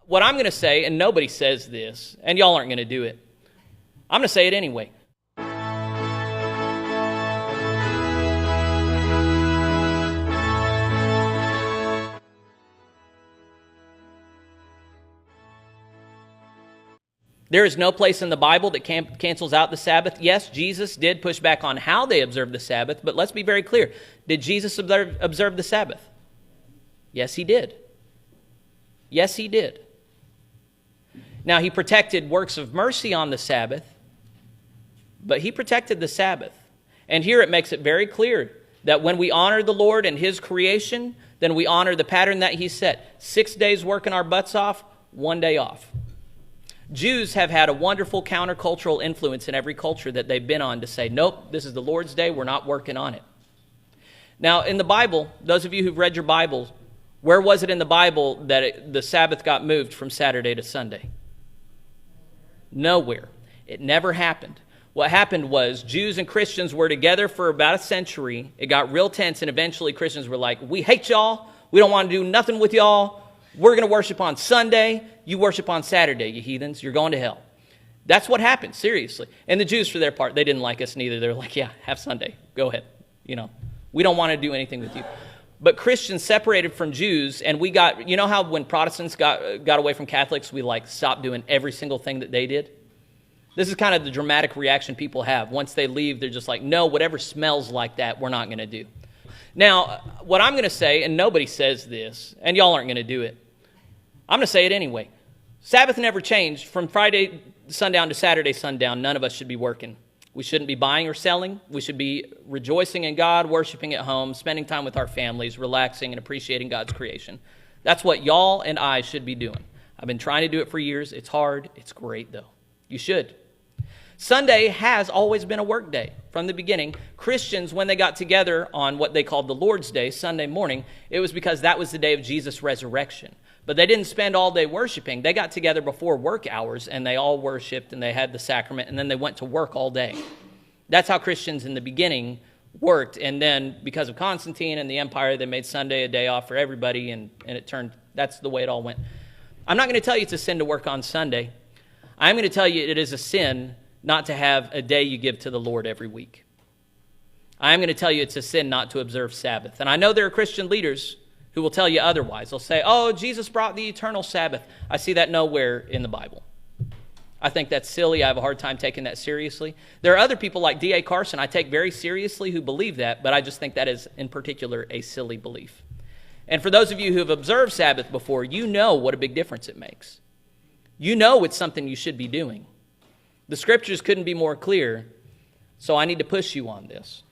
What I'm going to say, and nobody says this, and y'all aren't going to do it, I'm going to say it anyway. There is no place in the Bible that cancels out the Sabbath. Yes, Jesus did push back on how they observed the Sabbath, but let's be very clear. Did Jesus observe the Sabbath? Yes, he did. Yes, he did. Now, he protected works of mercy on the Sabbath, but he protected the Sabbath. And here it makes it very clear that when we honor the Lord and his creation, then we honor the pattern that he set. 6 days working our butts off, 1 day off. Jews have had a wonderful countercultural influence in every culture that they've been on to say, nope, this is the Lord's day, we're not working on it. Now, in the Bible, those of you who've read your Bibles, where was it in the Bible that the Sabbath got moved from Saturday to Sunday? Nowhere. It never happened. What happened was Jews and Christians were together for about a century. It got real tense, and eventually Christians were like, we hate y'all. We don't want to do nothing with y'all. We're going to worship on Sunday. You worship on Saturday, you heathens. You're going to hell. That's what happened, seriously. And the Jews, for their part, they didn't like us neither. They were like, yeah, have Sunday. Go ahead. We don't want to do anything with you. But Christians separated from Jews, and we got, you know how when Protestants got away from Catholics, we stopped doing every single thing that they did? This is kind of the dramatic reaction people have. Once they leave, they're just like, no, whatever smells like that, we're not going to do. Now, what I'm going to say, and nobody says this, and y'all aren't going to do it, I'm going to say it anyway. Sabbath never changed. From Friday sundown to Saturday sundown, none of us should be working. We shouldn't be buying or selling. We should be rejoicing in God, worshiping at home, spending time with our families, relaxing and appreciating God's creation. That's what y'all and I should be doing. I've been trying to do it for years. It's hard. It's great, though. You should. Sunday has always been a work day from the beginning. Christians, when they got together on what they called the Lord's Day, Sunday morning, it was because that was the day of Jesus' resurrection. But they didn't spend all day worshiping. They got together before work hours, and they all worshiped, and they had the sacrament, and then they went to work all day. That's how Christians in the beginning worked. And then because of Constantine and the empire, they made Sunday a day off for everybody, and that's the way it all went. I'm not going to tell you it's a sin to work on Sunday. I'm going to tell you it is a sin not to have a day you give to the Lord every week. I'm going to tell you it's a sin not to observe Sabbath. And I know there are Christian leaders who will tell you otherwise. They'll say, oh, Jesus brought the eternal Sabbath. I see that nowhere in the Bible. I think that's silly. I have a hard time taking that seriously. There are other people like D.A. Carson I take very seriously who believe that, but I just think that is, in particular, a silly belief. And for those of you who have observed Sabbath before, you know what a big difference it makes. You know it's something you should be doing. The scriptures couldn't be more clear, so I need to push you on this.